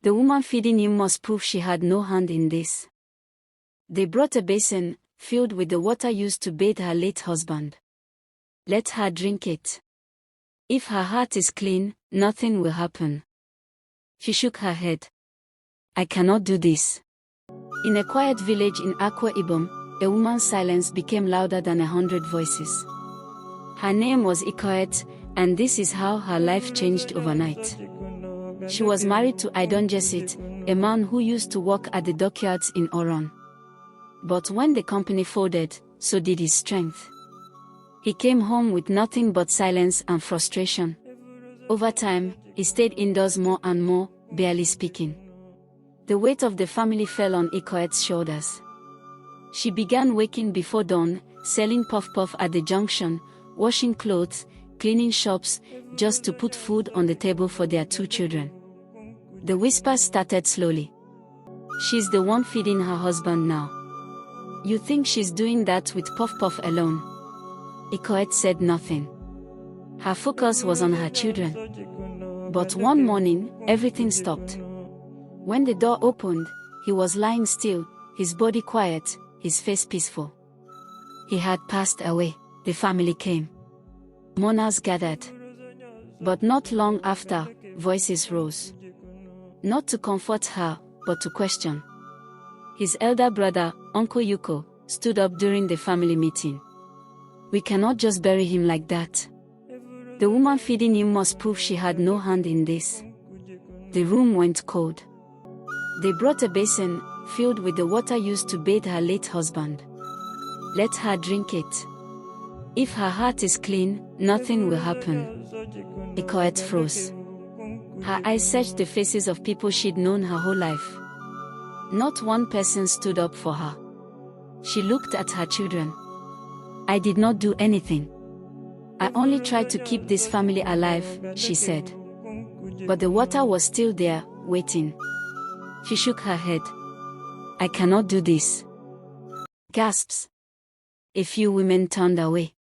The woman feeding him must prove she had no hand in this. They brought a basin, filled with the water used to bathe her late husband. Let her drink it. If her heart is clean, nothing will happen. She shook her head. I cannot do this. In a quiet village in Akwa Ibom, a woman's silence became louder than 100 voices. Her name was Ikoet, and this is how her life changed overnight. She was married to Idonjesit, a man who used to work at the dockyards in Oron. But when the company folded, so did his strength. He came home with nothing but silence and frustration. Over time, he stayed indoors more and more, barely speaking. The weight of the family fell on Ikoet's shoulders. She began waking before dawn, selling puff-puff at the junction, washing clothes, cleaning shops, just to put food on the table for their 2 children. The whispers started slowly. She's the one feeding her husband now. You think she's doing that with puff-puff alone? Ikoet said nothing. Her focus was on her children. But one morning, everything stopped. When the door opened, he was lying still, his body quiet, his face peaceful. He had passed away. The family came. Mourners gathered. But not long after, voices rose. Not to comfort her, but to question. His elder brother, Uncle Yuko, stood up during the family meeting. We cannot just bury him like that. The woman feeding him must prove she had no hand in this. The room went cold. They brought a basin, filled with the water used to bathe her late husband. Let her drink it. If her heart is clean, nothing will happen. Ikoet froze. Her eyes searched the faces of people she'd known her whole life. Not one person stood up for her. She looked at her children. I did not do anything. I only tried to keep this family alive, she said. But the water was still there, waiting. She shook her head. I cannot do this. Gasps. A few women turned away.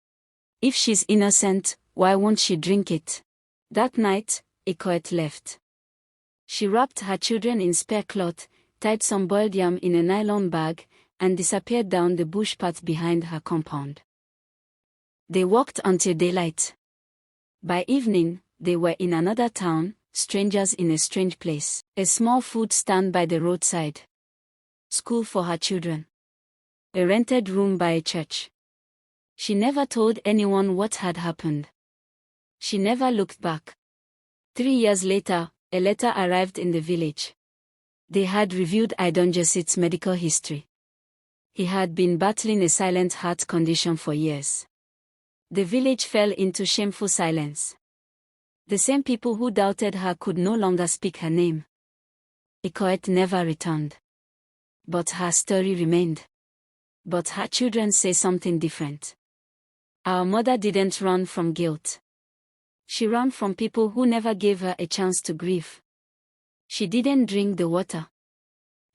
If she's innocent, why won't she drink it? That night, Ikoet left. She wrapped her children in spare cloth, tied some boiled yam in a nylon bag, and disappeared down the bush path behind her compound. They walked until daylight. By evening, they were in another town, strangers in a strange place. A small food stand by the roadside. School for her children. A rented room by a church. She never told anyone what had happened. She never looked back. 3 years later, a letter arrived in the village. They had reviewed Idonjesit's medical history. He had been battling a silent heart condition for years. The village fell into shameful silence. The same people who doubted her could no longer speak her name. Ikoet never returned. But her story remained. But her children say something different. Our mother didn't run from guilt. She ran from people who never gave her a chance to grieve. She didn't drink the water.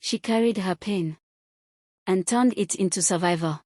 She carried her pain and turned it into survival.